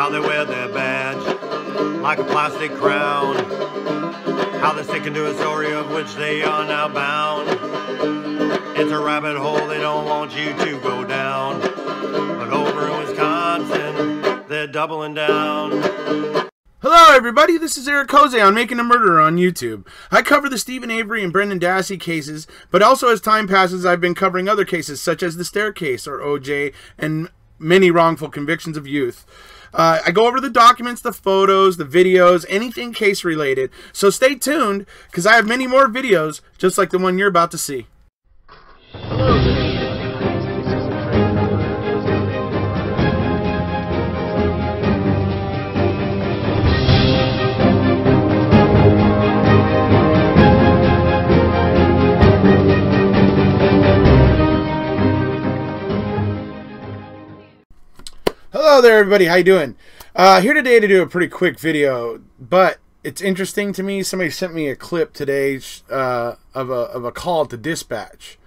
how they wear their badge like a plastic crown, how they're sticking to a story of which they are now bound. It's a rabbit hole they don't want you to go down, but over in Wisconsin, they're doubling down. Hello everybody, this is Eric Jose on Making a Murderer on YouTube. I cover the Stephen Avery and Brendan Dassey cases, but also as time passes I've been covering other cases such as the Staircase or OJ and many wrongful convictions of youth. I go over the documents, the photos, the videos, anything case related, so stay tuned because I have many more videos just like the one you're about to see. Hello there everybody, how you doing? Here today to do a pretty quick video, but it's interesting to me. Somebody sent me a clip today of a call to dispatch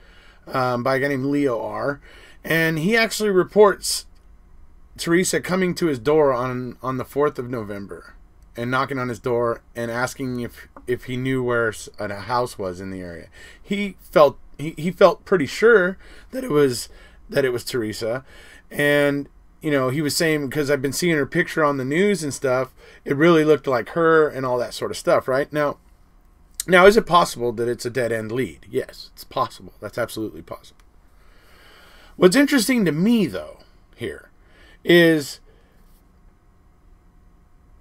by a guy named Leo R, and he actually reports Teresa coming to his door on the 4th of November and knocking on his door and asking if he knew where a house was in the area. He felt pretty sure that it was Teresa, and you know, he was saying, because I've been seeing her picture on the news and stuff, it really looked like her and all that sort of stuff, right? Now, is it possible that it's a dead-end lead? Yes, it's possible. That's absolutely possible. What's interesting to me, though, here, is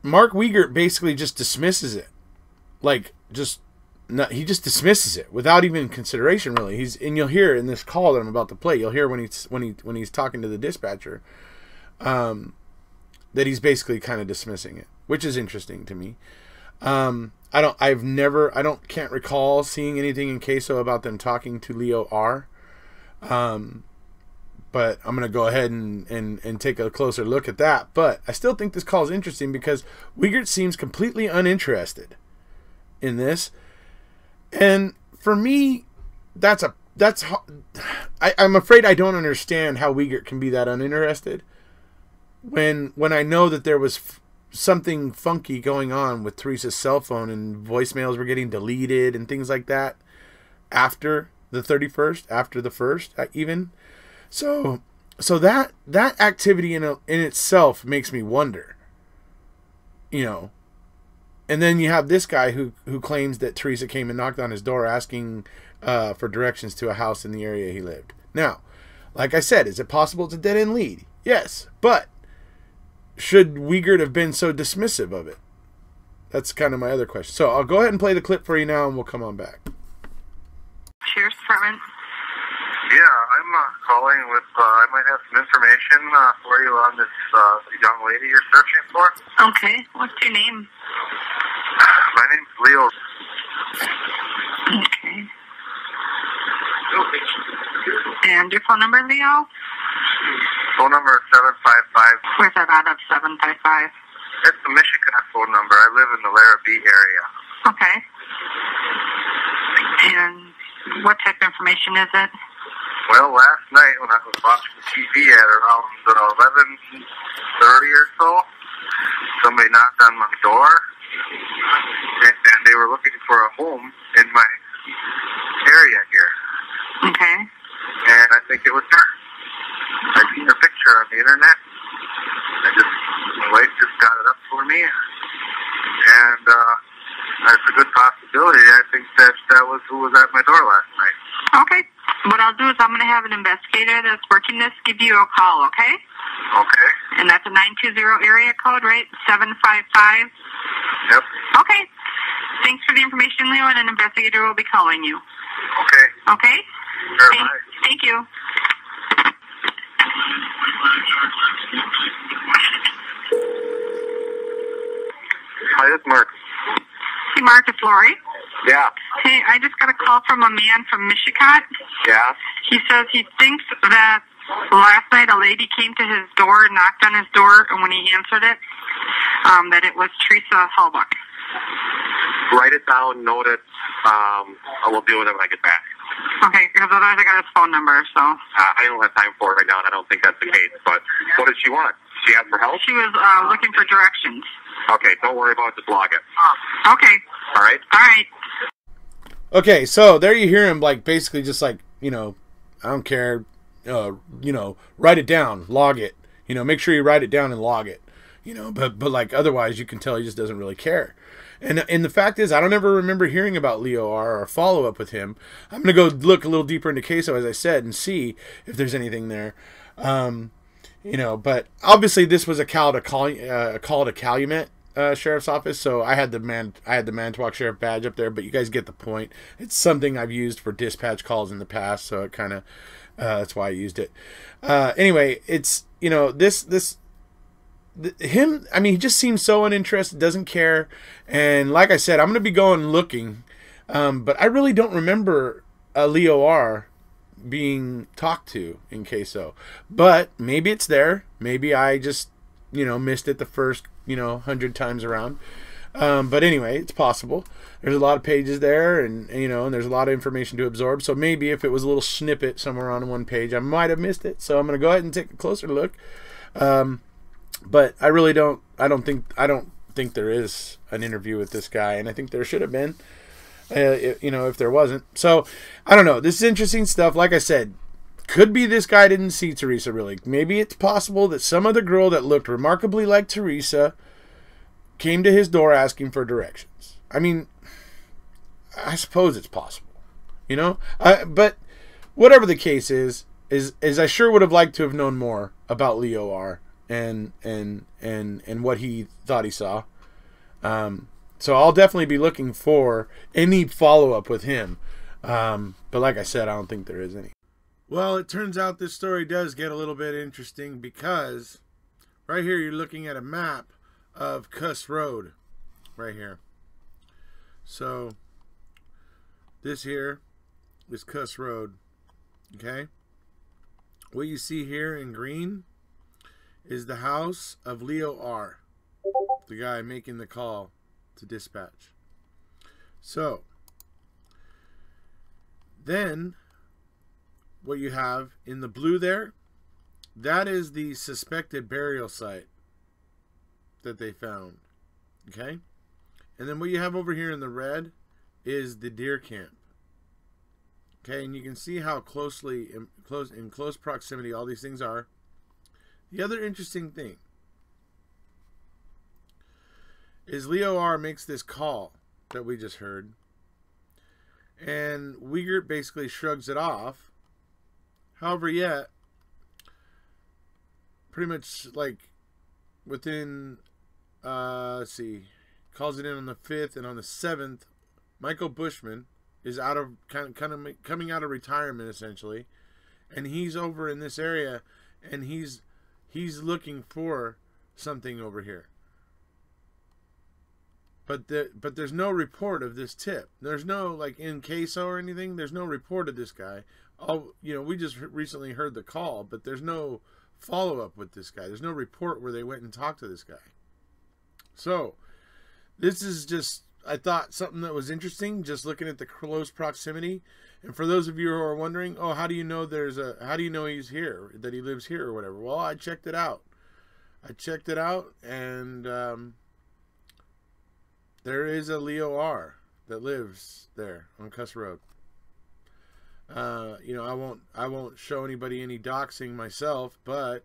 Mark Wiegert basically just dismisses it. Like, he just dismisses it without even consideration, really. And you'll hear in this call that I'm about to play, you'll hear when he's talking to the dispatcher, that he's basically kind of dismissing it, which is interesting to me. Can't recall seeing anything in Queso about them talking to Leo R. But I'm going to go ahead and take a closer look at that. But I still think this call is interesting because Wiegert seems completely uninterested in this. And for me, I'm afraid I don't understand how Wiegert can be that uninterested when I know that there was something funky going on with Teresa's cell phone and voicemails were getting deleted and things like that after the 31st, after the 1st even. So that activity in itself makes me wonder, you know. And then you have this guy who claims that Teresa came and knocked on his door asking for directions to a house in the area he lived. Now, like I said, is it possible it's a dead-end lead? Yes, but should Wiegert have been so dismissive of it? That's kind of my other question. So I'll go ahead and play the clip for you now, and we'll come on back. Sheriff's Department. Yeah, I'm calling with, I might have some information for you on this young lady you're searching for. Okay, what's your name? My name's Leo. Okay. And your phone number, Leo? Phone number is 755. Where's that out of 755? It's the Michigan phone number. I live in the Larrabee area. Okay. And what type of information is it? Well, last night when I was watching the TV at around 11:30 or so, somebody knocked on my door, and they were looking for a home in my area here. Okay. And I think it was her. I seen her picture on the internet. My wife just got it up for me, and it's a good possibility. I think that was who was at my door last night. Okay. What I'll do is I'm going to have an investigator that's working this give you a call, okay? Okay. And that's a 920 area code, right? 755? Yep. Okay. Thanks for the information, Leo, and an investigator will be calling you. Okay. Okay? Sure, bye. Thank you. Hi, it's Mark. Hey, Mark, it's Lori. Yeah. Hey, I just got a call from a man from Michigan. Yeah. He says he thinks that last night a lady came to his door, knocked on his door, and when he answered it, that it was Teresa Halbach. Write it down, note it. I will deal with it when I get back. Okay, because otherwise I got his phone number, so. I don't have time for it right now, and I don't think that's the case. But what does she want? She asked for help? She was looking for directions. Okay, don't worry about it. Just log it. Okay. All right? All right. Okay, so there you hear him, like, basically just like, you know, I don't care, you know, write it down, log it. You know, make sure you write it down and log it. You know, but like, otherwise you can tell he just doesn't really care. And the fact is, I don't ever remember hearing about Leo R or follow up with him. I'm going to go look a little deeper into Queso, as I said, and see if there's anything there. You know, but obviously this was a call to Calumet Sheriff's Office, so I had the Manitowoc Sheriff badge up there, but you guys get the point. It's something I've used for dispatch calls in the past, so it kind of that's why I used it. Anyway, it's, you know, him, I mean, he just seems so uninterested, doesn't care, and like I said, I'm going to be going looking, but I really don't remember a Leo R being talked to in Queso, but maybe it's there, maybe I just, you know, missed it the first, you know, 100 times around, but anyway, it's possible. There's a lot of pages there, and you know, and there's a lot of information to absorb, so maybe if it was a little snippet somewhere on one page, I might have missed it, so I'm going to go ahead and take a closer look. But I really don't think there is an interview with this guy, and I think there should have been, you know, if there wasn't. So, I don't know. This is interesting stuff. Like I said, could be this guy didn't see Teresa really. Maybe it's possible that some other girl that looked remarkably like Teresa came to his door asking for directions. I mean, I suppose it's possible, you know? But whatever the case is I sure would have liked to have known more about Leo R. and what he thought he saw. So I'll definitely be looking for any follow-up with him. But like I said, I don't think there is any. Well, it turns out this story does get a little bit interesting because right here you're looking at a map of Kuss Road right here. So this here is Kuss Road. Okay? What you see here in green is the house of Leo R, the guy making the call to dispatch. So, then, what you have in the blue there, that is the suspected burial site that they found. Okay? And then what you have over here in the red is the deer camp. Okay, and you can see how in close proximity all these things are. The other interesting thing is Leo R makes this call that we just heard, and Wiegert basically shrugs it off. However, yet, pretty much like within, let's see, calls it in on the 5th, and on the 7th, Michael Bushman is out of kind of coming out of retirement essentially, and he's over in this area, and he's looking for something over here. But there's no report of this tip. There's no, like, in Queso or anything. There's no report of this guy. You know, we just recently heard the call, but there's no follow-up with this guy. There's no report where they went and talked to this guy. So, this is just, I thought, something that was interesting, just looking at the close proximity. And for those of you who are wondering, oh, how do you know he's here, that he lives here or whatever? Well, I checked it out. And there is a Leo R that lives there on Kuss Road. You know, I won't show anybody any doxing myself, but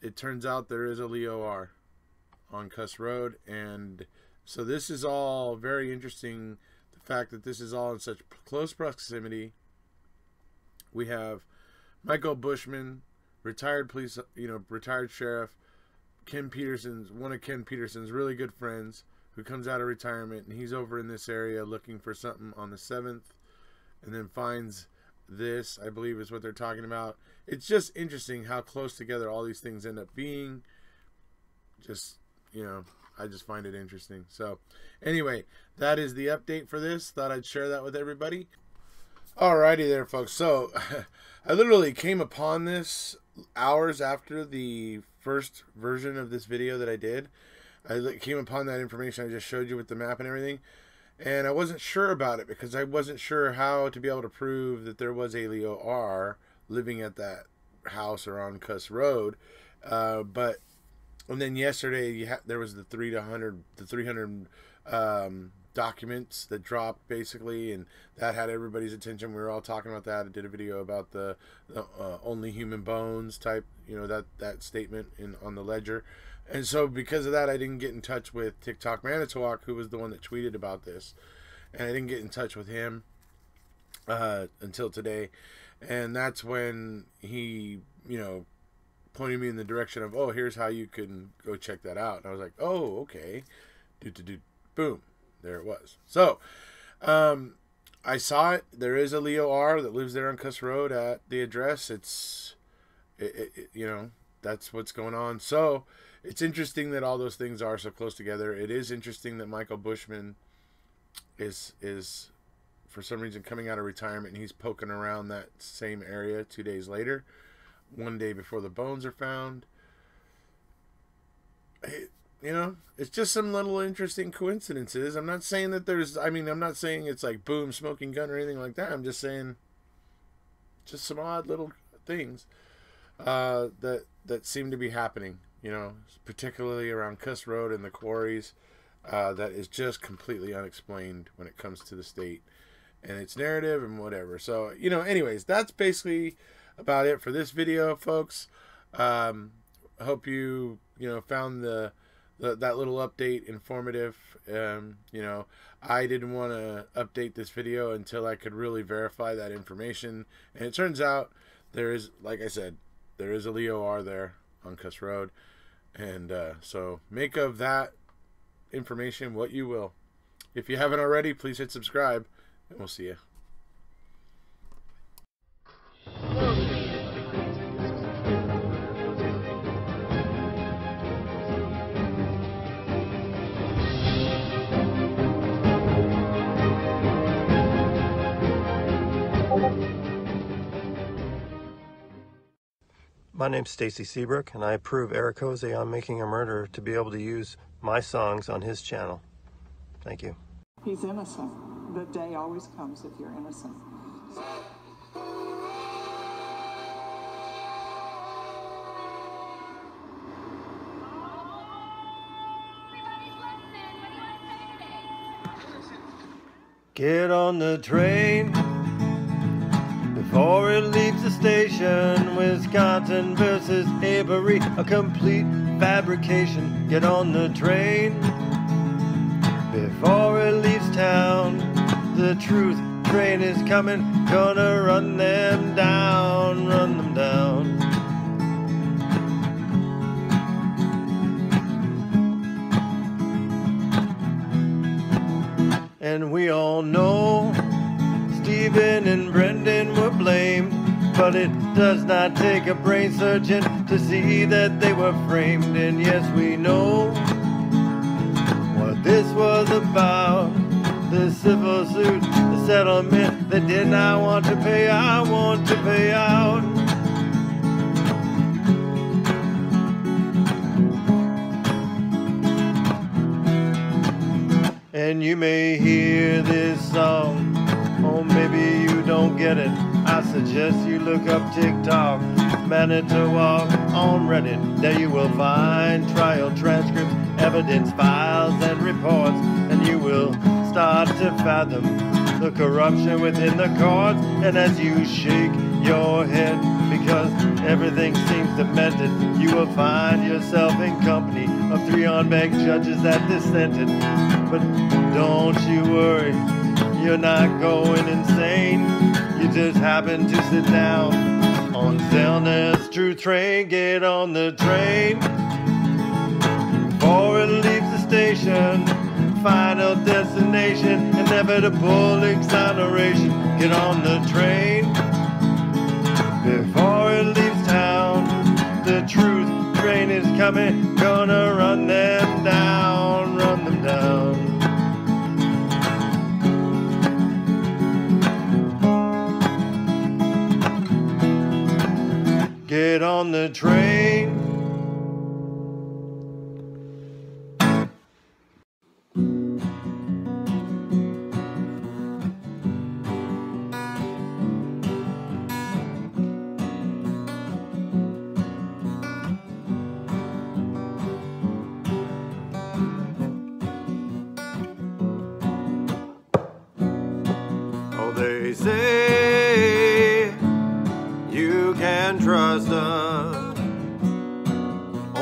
it turns out there is a Leo R on Kuss Road, and so this is all very interesting. The fact that this is all in such close proximity. We have Michael Bushman, retired police, retired sheriff, Ken Peterson's, one of Ken Peterson's really good friends, who comes out of retirement, and he's over in this area looking for something on the 7th, and then finds this, I believe is what they're talking about. It's just interesting how close together all these things end up being. Just, I just find it interesting. So, anyway, that is the update for this. Thought I'd share that with everybody. Alrighty there, folks. So, I literally came upon this hours after the first version of this video that I did. I came upon that information I just showed you with the map and everything, and I wasn't sure about it because I wasn't sure how to be able to prove that there was a Leo R living at that house or on Kuss Road. But and then yesterday there was the 300 documents that dropped basically, and that had everybody's attention. We were all talking about that. I did a video about the only human bones type, that statement on the ledger. And so because of that, I didn't get in touch with TikTok Manitowoc, who was the one that tweeted about this, and I didn't get in touch with him until today. And that's when he pointed me in the direction of, oh, here's how you can go check that out. And I was like, oh, okay. Boom. There it was. So, I saw it. There is a Leo R that lives there on Kuss Road at the address. It's, that's what's going on. So, it's interesting that all those things are so close together. It is interesting that Michael Bushman is for some reason coming out of retirement, and he's poking around that same area 2 days later, one day before the bones are found. It's just some little interesting coincidences. I'm not saying that I'm not saying it's like boom, smoking gun or anything like that. I'm just saying just some odd little things that seem to be happening, particularly around Kuss Road and the quarries, that is just completely unexplained when it comes to the state and its narrative and whatever. So, anyways, that's basically about it for this video, folks. I hope you, found that little update informative. I didn't want to update this video until I could really verify that information, and it turns out there is, like I said, there is a Leo R there on Kuss Road, and so make of that information what you will. If you haven't already, please hit subscribe, and we'll see you. My name's Stacy Seabrook, and I approve Eric Jose on Making a Murderer to be able to use my songs on his channel. Thank you. He's innocent. The day always comes if you're innocent. Get on the train before it leaves the station. Wisconsin versus Avery, a complete fabrication. Get on the train before it leaves town. The truth train is coming, gonna run them down, run them down. And we all know Stephen and Brendan were blamed, but it does not take a brain surgeon to see that they were framed. And yes, we know what this was about. The civil suit, the settlement, they did not want to pay out, want to pay out. And you may hear this song, or maybe you don't get it. I suggest you look up TikTok Manitowoc on Reddit. There you will find trial transcripts, evidence files, and reports, and you will start to fathom the corruption within the courts. And as you shake your head because everything seems demented, you will find yourself in company of 3 unbanked judges that dissented. But don't you worry, you're not going insane. You just happen to sit down on Zellner's Truth Train. Get on the train before it leaves the station. Final destination, inevitable exoneration. Get on the train before it leaves town. The truth train is coming, gonna run them down, run them down. Get on the train.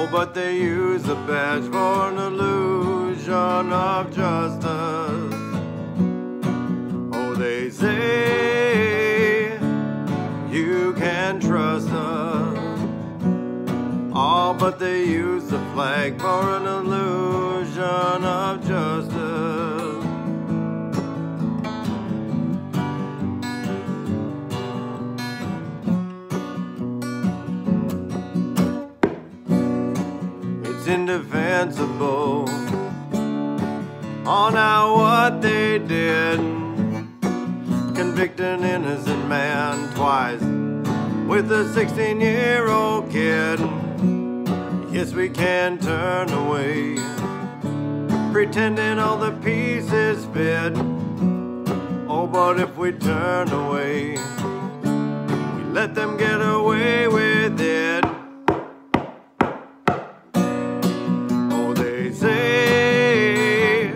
Oh, but they use the badge for an illusion of justice. Oh, they say you can trust us. Oh, but they use the flag for an illusion of justice. It's indefensible. Oh, now what they did, convict an innocent man twice with a 16-year-old kid. Yes, we can turn away, pretending all the pieces fit. Oh, but if we turn away, we let them get away with it. Oh, they say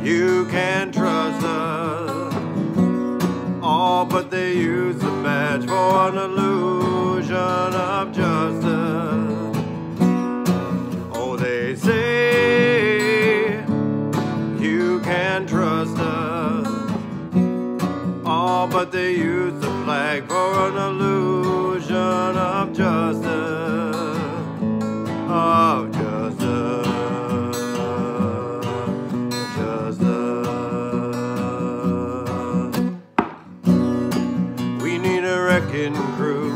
you can trust us. Oh, but they use the badge for an illusion of justice. Oh, they say you can trust us. Oh, but they use the flag for an illusion of justice. Of justice. We need a wrecking crew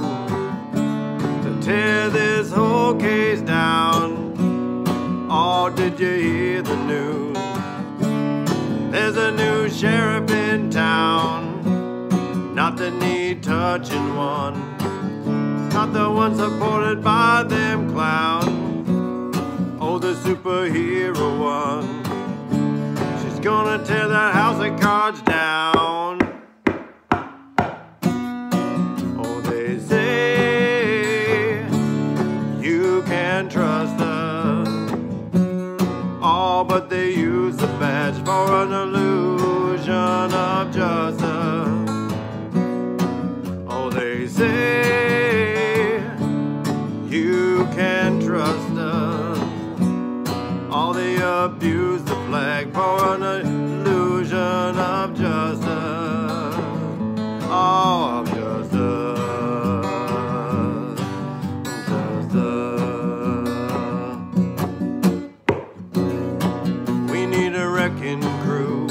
to tear this whole case down. Oh, did you hear the news? There's a new sheriff in town. Not the need touching one, not the one supported by them clowns. Oh, the superhero one. She's gonna tear that house of cards down. Oh, they say you can trust us. Oh, but they use the badge for an illusion of justice. Oh, they say you can trust us. Oh, they abuse the flag for an illusion of justice. Oh, of justice. Justice. We need a wrecking crew